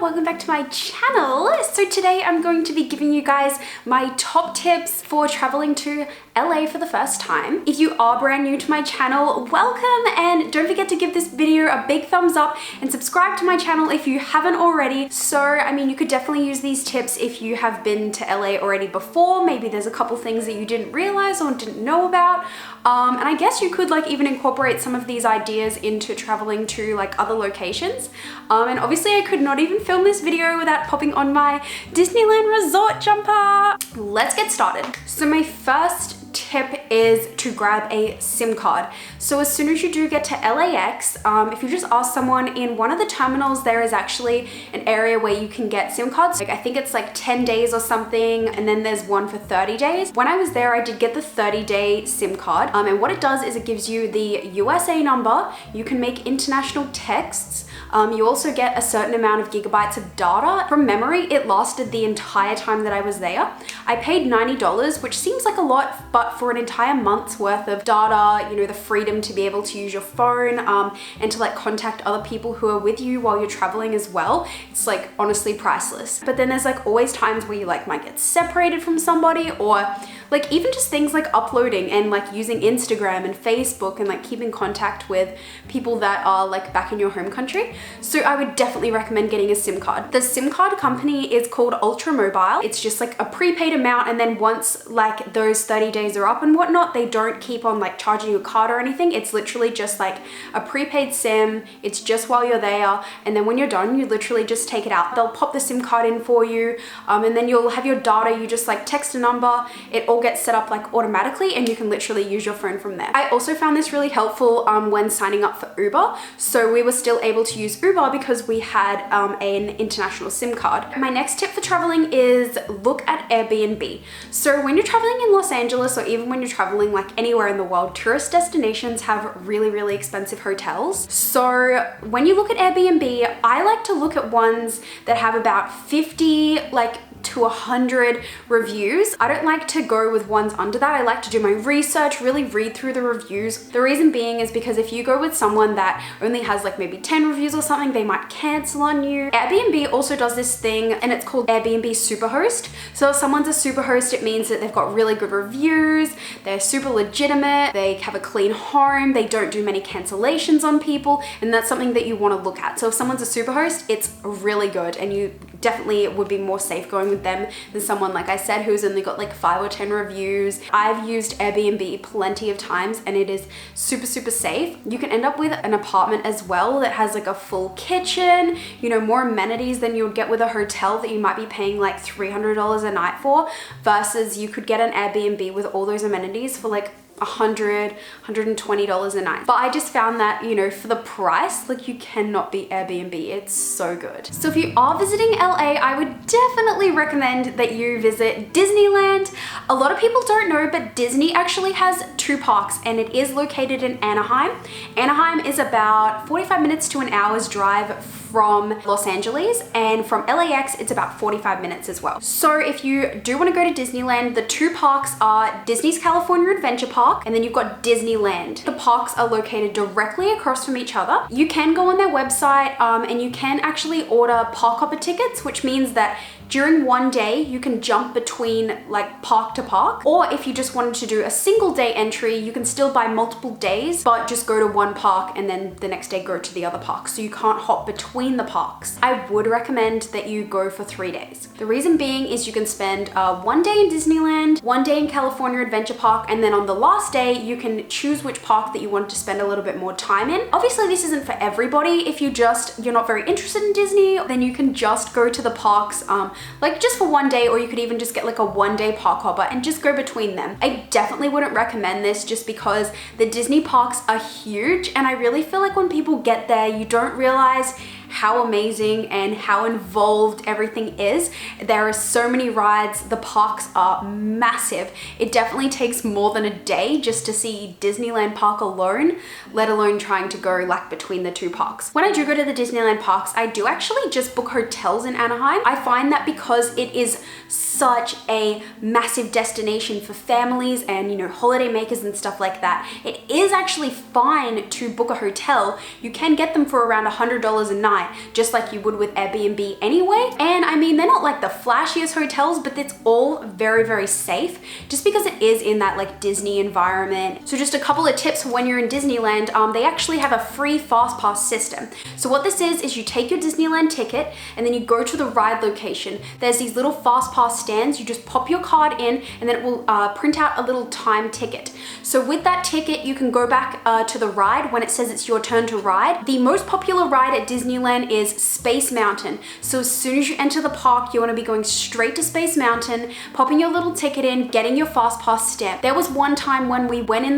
welcome back to my channel. So today I'm going to be giving you guys my top tips for traveling to LA for the first time. If you are brand new to my channel, welcome, and don't forget to give this video a big thumbs up and subscribe to my channel if you haven't already. So I mean, you could definitely use these tips if you have been to LA already before. Maybe there's a couple things that you didn't realize or didn't know about. And I guess you could like even incorporate some of these ideas into traveling to like other locations. And obviously I could not even film this video without popping on my Disneyland resort jumper. Let's get started. So my first tip is to grab a SIM card. So as soon as you do get to LAX, if you just ask someone in one of the terminals, there is actually an area where you can get SIM cards. Like I think it's like 10 days or something, and then there's one for 30 days. When I was there, I did get the 30-day SIM card. And what it does is it gives you the USA number. You can make international texts. You also get a certain amount of gigabytes of data. From memory, it lasted the entire time that I was there. I paid $90, which seems like a lot, but for an entire month's worth of data, you know, the freedom to be able to use your phone and to like contact other people who are with you while you're traveling as well, it's like honestly priceless. But then there's like always times where you like might get separated from somebody, or like even just things like uploading and like using Instagram and Facebook and like keeping contact with people that are like back in your home country. So I would definitely recommend getting a SIM card. The SIM card company is called Ultra Mobile. It's just like a prepaid amount, and then once like those 30 days are up and whatnot, they don't keep on like charging you a card or anything. It's literally just like a prepaid SIM. It's just while you're there, and then when you're done, you literally just take it out. They'll pop the SIM card in for you, and then you'll have your data. You just like text a number. It all gets set up like automatically, and you can literally use your phone from there. I also found this really helpful when signing up for Uber. So we were still able to use Uber because we had an international SIM card. My next tip for traveling is look at Airbnb. So when you're traveling in Los Angeles, or even when you're traveling like anywhere in the world, tourist destinations have really expensive hotels. So when you look at Airbnb, I like to look at ones that have about 50 to 100 reviews. I don't like to go with ones under that. I like to do my research, really read through the reviews. The reason being is because if you go with someone that only has like maybe 10 reviews or something, they might cancel on you. Airbnb also does this thing, and it's called Airbnb Superhost. So if someone's a superhost, it means that they've got really good reviews, they're super legitimate, they have a clean home, they don't do many cancellations on people, and that's something that you want to look at. So if someone's a superhost, it's really good, and you definitely would be more safe going with them than someone, like I said, who's only got like 5 or 10 reviews. I've used Airbnb plenty of times, and it is super safe. You can end up with an apartment as well that has like a full kitchen, you know, more amenities than you would get with a hotel that you might be paying like $300 a night for, versus you could get an Airbnb with all those amenities for like $100, $120 a night. But I just found that, you know, for the price, like you cannot beat Airbnb. It's so good. So if you are visiting LA, I would definitely recommend that you visit Disneyland. A lot of people don't know, but Disney actually has 2 parks, and it is located in Anaheim. Anaheim is about 45 minutes to an hour's drive from Los Angeles, and from LAX it's about 45 minutes as well. So if you do want to go to Disneyland, the 2 parks are Disney's California Adventure Park, and then you've got Disneyland. The parks are located directly across from each other. You can go on their website and you can actually order park hopper tickets, which means that during one day, you can jump between like park to park, or if you just wanted to do a single day entry, you can still buy multiple days, but just go to one park and then the next day go to the other park. So you can't hop between the parks. I would recommend that you go for 3 days. The reason being is you can spend 1 day in Disneyland, 1 day in California Adventure Park, and then on the last day, you can choose which park that you want to spend a little bit more time in. Obviously, this isn't for everybody. If you're not very interested in Disney, then you can just go to the parks like just for 1 day, or you could even just get like a 1-day park hopper and just go between them. I definitely wouldn't recommend this just because the Disney parks are huge, and I really feel like when people get there, you don't realize how amazing and how involved everything is. There are so many rides. The parks are massive. It definitely takes more than a day just to see Disneyland Park alone, let alone trying to go like between the 2 parks. When I do go to the Disneyland parks, I do actually just book hotels in Anaheim. I find that because it is such a massive destination for families and, you know, holiday makers and stuff like that, it is actually fine to book a hotel. You can get them for around $100 a night, night, just like you would with Airbnb anyway. And I mean, they're not like the flashiest hotels, but it's all very, very safe just because it is in that like Disney environment. So just a couple of tips for when you're in Disneyland, they actually have a free fast pass system. So what this is you take your Disneyland ticket and then you go to the ride location. There's these little fast pass stands. You just pop your card in and then it will print out a little time ticket. So with that ticket, you can go back to the ride when it says it's your turn to ride. The most popular ride at Disneyland is Space Mountain. So as soon as you enter the park, you want to be going straight to Space Mountain, popping your little ticket in, getting your fast pass stamp. There was one time when we went in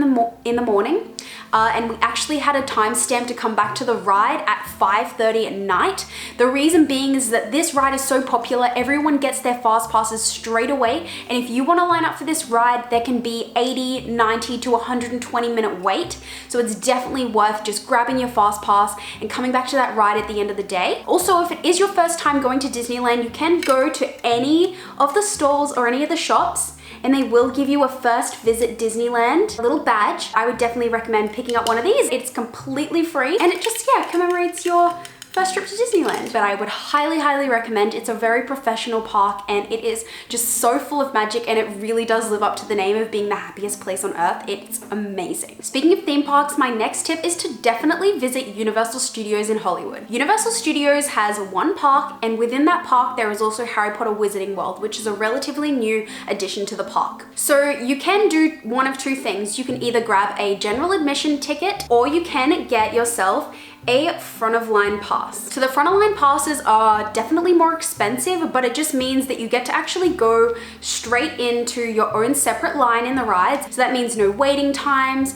the morning and we actually had a timestamp to come back to the ride at 5:30 at night. The reason being is that this ride is so popular, everyone gets their fast passes straight away. And if you want to line up for this ride, there can be 80, 90 to 120 minute wait. So it's definitely worth just grabbing your fast pass and coming back to that ride at the end of the day. Also, if it is your first time going to Disneyland, you can go to any of the stalls or any of the shops and they will give you a first visit Disneyland little badge. I would definitely recommend picking up one of these. It's completely free and it just, yeah, commemorates your first trip to Disneyland. But I would highly, highly recommend. It's a very professional park and it is just so full of magic and it really does live up to the name of being the happiest place on earth. It's amazing. Speaking of theme parks, my next tip is to definitely visit Universal Studios in Hollywood. Universal Studios has one park and within that park there is also Harry Potter Wizarding World, which is a relatively new addition to the park. So you can do one of two things. You can either grab a general admission ticket or you can get yourself a front of line pass. So the front of line passes are definitely more expensive, but it just means that you get to actually go straight into your own separate line in the rides. So that means no waiting times.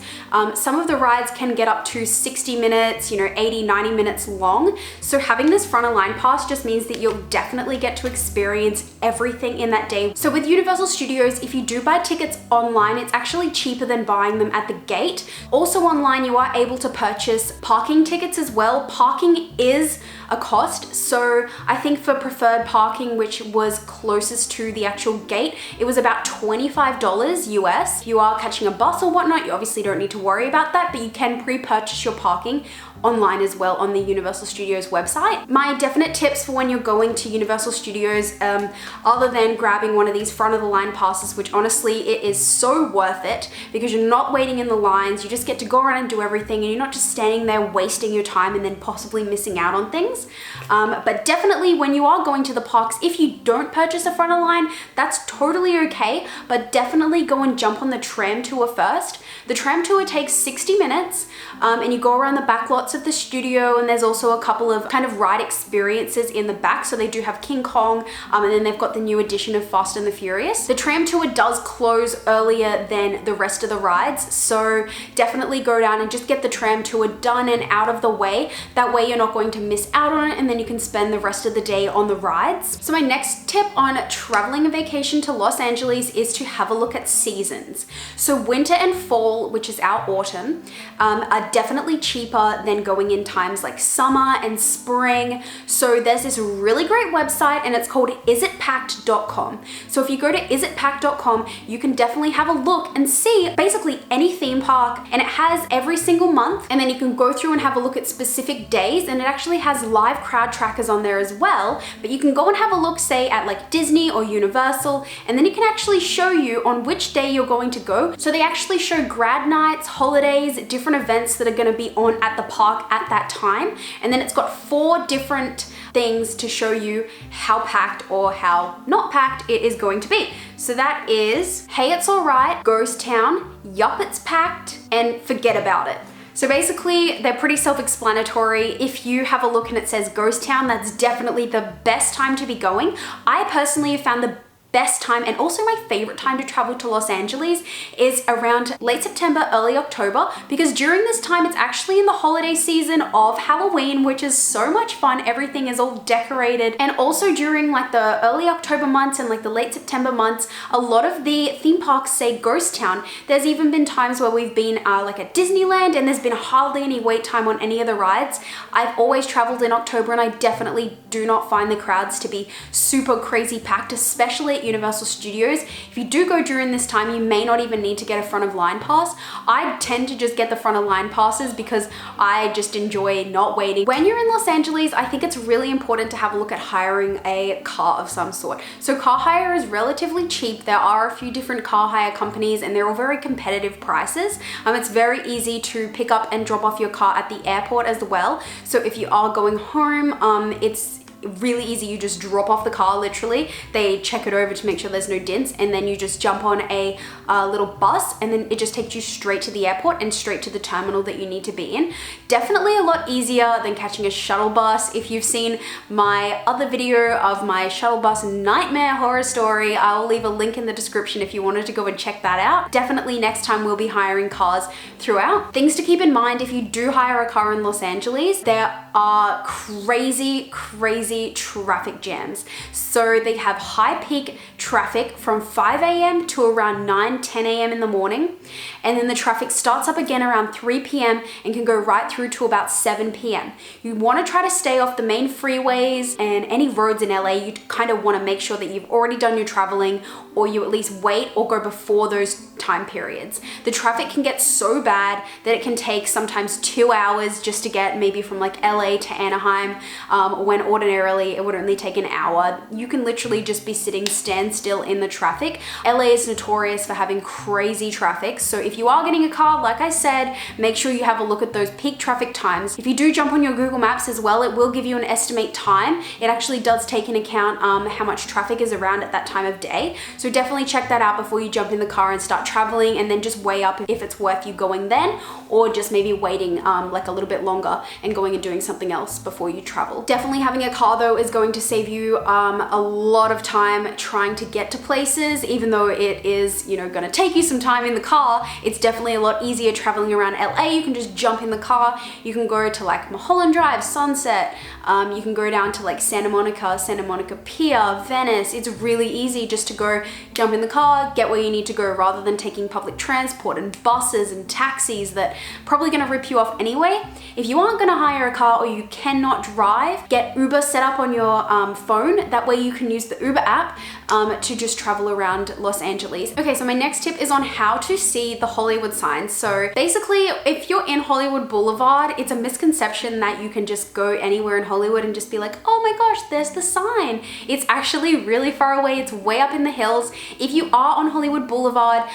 Some of the rides can get up to 60 minutes, 80, 90 minutes long. So having this front of line pass just means that you'll definitely get to experience everything in that day. So with Universal Studios, if you do buy tickets online, it's actually cheaper than buying them at the gate. Also online, you are able to purchase parking tickets as well. Parking is a cost, so I think for preferred parking, which was closest to the actual gate, it was about $25 US. If you are catching a bus or whatnot, you obviously don't need to worry about that, but you can pre-purchase your parking online as well on the Universal Studios website. My definite tips for when you're going to Universal Studios, other than grabbing one of these front of the line passes, which honestly it is so worth it because you're not waiting in the lines, you just get to go around and do everything and you're not just standing there wasting your time and then possibly missing out on things. But definitely when you are going to the parks, if you don't purchase a front of line, that's totally okay, but definitely go and jump on the tram tour first. The tram tour takes 60 minutes and you go around the back lots of the studio, and there's also a couple of kind of ride experiences in the back. So they do have King Kong and then they've got the new edition of Fast and the Furious. The tram tour does close earlier than the rest of the rides, so definitely go down and just get the tram tour done and out of the way. That way you're not going to miss out on it and then you can spend the rest of the day on the rides. So my next tip on traveling a vacation to Los Angeles is to have a look at seasons. So winter and fall, which is our autumn, are definitely cheaper than going in times like summer and spring. So there's this really great website and it's called isitpacked.com. So if you go to isitpacked.com, you can definitely have a look and see basically any theme park, and it has every single month, and then you can go through and have a look at specific days, and it actually has live crowd trackers on there as well. But you can go and have a look, say at like Disney or Universal, and then it can actually show you on which day you're going to go. So they actually show grad nights, holidays, different events that are going to be on at the park at that time, and then it's got 4 different things to show you how packed or how not packed it is going to be. So that is Hey It's Alright, Ghost Town, Yup It's Packed, and Forget About It. So basically, they're pretty self-explanatory. If you have a look and it says Ghost Town, that's definitely the best time to be going. I personally have found the best time and also my favorite time to travel to Los Angeles is around late September, early October, because during this time it's actually in the holiday season of Halloween, which is so much fun. Everything is all decorated. And also during like the early October months and like the late September months, a lot of the theme parks say Ghost Town. There's even been times where we've been like at Disneyland and there's been hardly any wait time on any of the rides. I've always traveled in October and I definitely do not find the crowds to be super crazy packed, especially at Universal Studios. If you do go during this time, you may not even need to get a front of line pass. I tend to just get the front of line passes because I just enjoy not waiting. When you're in Los Angeles, I think it's really important to have a look at hiring a car of some sort. So car hire is relatively cheap. There are a few different car hire companies and they're all very competitive prices. It's very easy to pick up and drop off your car at the airport as well. So if you are going home, it's really easy. You just drop off the car, literally. They check it over to make sure there's no dents, and then you just jump on a little bus, and then it just takes you straight to the airport and straight to the terminal that you need to be in. Definitely a lot easier than catching a shuttle bus. If you've seen my other video of my shuttle bus nightmare horror story, I'll leave a link in the description if you wanted to go and check that out. Definitely next time we'll be hiring cars throughout. Things to keep in mind if you do hire a car in Los Angeles, there are crazy traffic jams. So they have high peak traffic from 5 a.m. to around 10 a.m. in the morning. And then the traffic starts up again around 3 p.m. and can go right through to about 7 p.m. You want to try to stay off the main freeways and any roads in LA. You kind of want to make sure that you've already done your traveling, or you at least wait or go before those time periods. The traffic can get so bad that it can take sometimes 2 hours just to get maybe from like LA to Anaheim, when ordinarily it would only take an hour. You can literally just be sitting standstill in the traffic. LA is notorious for having crazy traffic. So if you are getting a car, like I said, make sure you have a look at those peak traffic times. If you do jump on your Google Maps as well, it will give you an estimate time. It actually does take into account how much traffic is around at that time of day. So definitely check that out before you jump in the car and start traveling, and then just weigh up if it's worth you going then, or just maybe waiting like a little bit longer and going and doing something else before you travel. Definitely having a car though is going to save you a lot of time trying to get to places. Even though it is, you know, going to take you some time in the car, it's definitely a lot easier traveling around LA. You can just jump in the car. You can go to like Mulholland Drive, Sunset. You can go down to like Santa Monica Pier, Venice. It's really easy just to go jump in the car, get where you need to go, rather than taking public transport and buses and taxis that probably going to rip you off anyway. If you aren't going to hire a car or you cannot drive, get Uber set up on your phone. That way you can use the Uber app to just travel around Los Angeles. Okay, so my next tip is on how to see the Hollywood signs. So basically, if you're in Hollywood Boulevard, it's a misconception that you can just go anywhere in Hollywood and just be like, oh my gosh, there's the sign. It's actually really far away. It's way up in the hills. If you are on Hollywood Boulevard,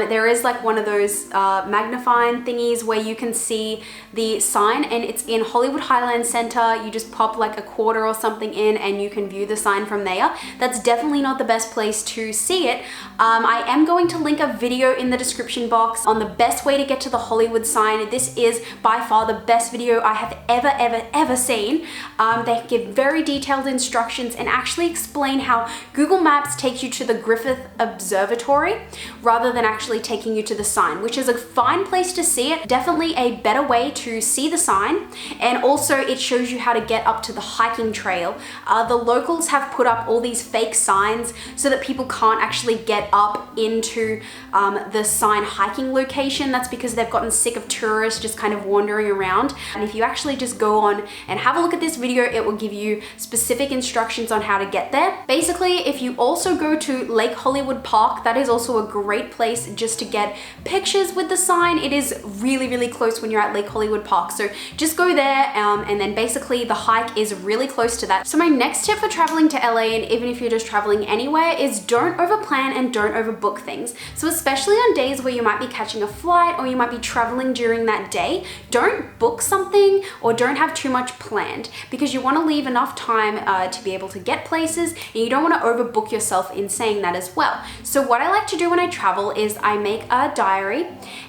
there is like one of those magnifying thingies where you can see the sign, and it's in Hollywood Highlands Center. You just pop like a quarter or something in and you can view the sign from there. That's definitely not the best place to see it. I am going to link a video in the description box on the best way to get to the Hollywood sign. This is by far the best video I have ever seen. They give very detailed instructions and actually explain how Google Maps takes you to the Griffith Observatory rather than actually taking you to the sign, which is a fine place to see it. Definitely a better way to see the sign, and also it shows you how to get up to the hiking trail. The locals have put up all these fake signs so that people can't actually get up into the sign hiking location. That's because they've gotten sick of tourists just kind of wandering around. And if you actually just go on and have a look at this video, it will give you specific instructions on how to get there. Basically, if you also go to Lake Hollywood Park, that is also a great place just to get pictures with the sign. It is really close when you're at Lake Hollywood Park. So just go there, and then basically the hike is really close to that. So my next tip for traveling to LA, and even if you're just traveling anywhere, is don't overplan and don't overbook things. So especially on days where you might be catching a flight or you might be traveling during that day, don't book something or don't have too much planned, because you want to leave enough time to be able to get places, and you don't want to overbook yourself in saying that as well. So what I like to do when I travel is I make a diary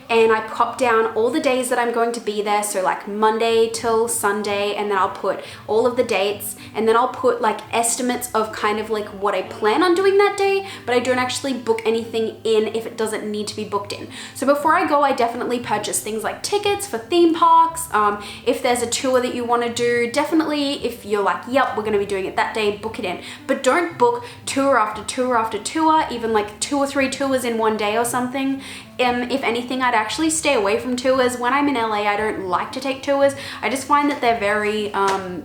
and I pop down all the days that I'm going to be there. So like Monday till Sunday, and then I'll put all of the dates, and then I'll put like estimates of kind of like what I plan on doing that day, but I don't actually book anything in if it doesn't need to be booked in. So before I go, I definitely purchase things like tickets for theme parks. If there's a tour that you want to do, definitely if you're like, yep, we're going to be doing it that day, book it in. But don't book tour after tour after tour, even like 2 or 3 tours in one day or something. If anything, I'd actually stay away from tours. When I'm in LA, I don't like to take tours. I just find that they're very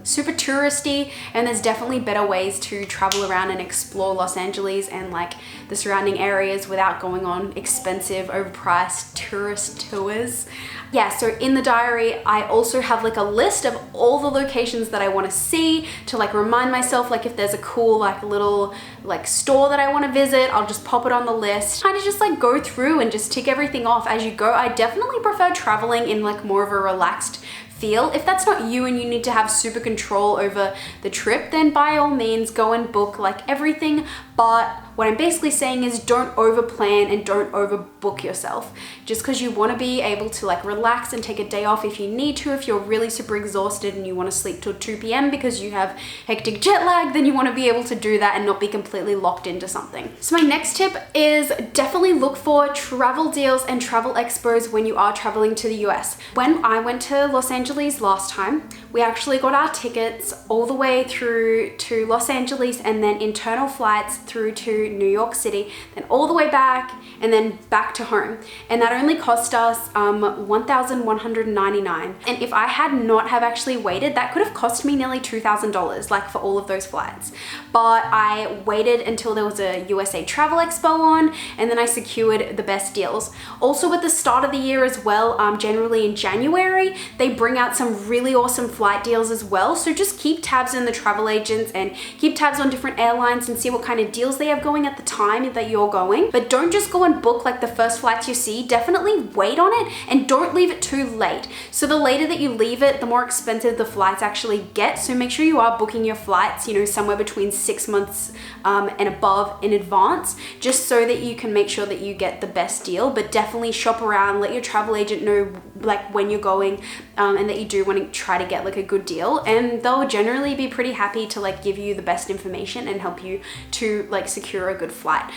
super touristy, touristy, and there's definitely better ways to travel around and explore Los Angeles and like the surrounding areas without going on expensive, overpriced tourist tours. Yeah, so in the diary, I also have like a list of all the locations that I want to see to like remind myself, like if there's a cool like little like store that I want to visit, I'll just pop it on the list. Kind of just like go through and just tick everything off as you go. I definitely prefer traveling in like more of a relaxed feel. If that's not you and you need to have super control over the trip, then by all means go and book like everything. But what I'm basically saying is don't over plan and don't overbook yourself. Just because you want to be able to like relax and take a day off if you need to, if you're really super exhausted and you want to sleep till 2 p.m. because you have hectic jet lag, then you want to be able to do that and not be completely locked into something. So my next tip is definitely look for travel deals and travel expos when you are traveling to the US. When I went to Los Angeles last time, we actually got our tickets all the way through to Los Angeles and then internal flights through to New York City, then all the way back and then back to home. And that only cost us $1,199. And if I had not have actually waited, that could have cost me nearly $2,000 like for all of those flights. But I waited until there was a USA Travel Expo on, and then I secured the best deals. Also at the start of the year as well, generally in January, they bring out some really awesome flight deals as well. So just keep tabs on the travel agents and keep tabs on different airlines and see what kind of deals they have going at the time that you're going. But don't just go and book like the first flights you see. Definitely wait on it and don't leave it too late. So the later that you leave it, the more expensive the flights actually get. So make sure you are booking your flights, you know, somewhere between 6 months and above in advance, just so that you can make sure that you get the best deal. But definitely shop around, let your travel agent know like when you're going and that you do want to try to get like a good deal, and they'll generally be pretty happy to like give you the best information and help you to like secure a good flight.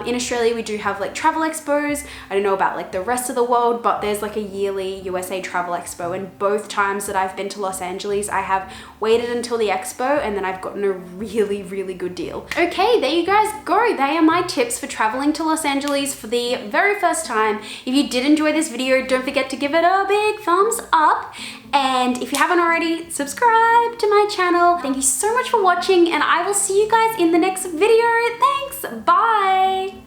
In Australia we do have like travel expos. I don't know about like the rest of the world, but there's like a yearly USA Travel Expo, and both times that I've been to Los Angeles I have waited until the expo and then I've gotten a really good deal. Okay, there you guys go. They are my tips for traveling to Los Angeles for the very first time. If you did enjoy this video, don't forget to give it a big thumbs up, and if you haven't already, subscribe to my channel. Thank you so much for watching, and I will see you guys in the next video. Thanks, bye.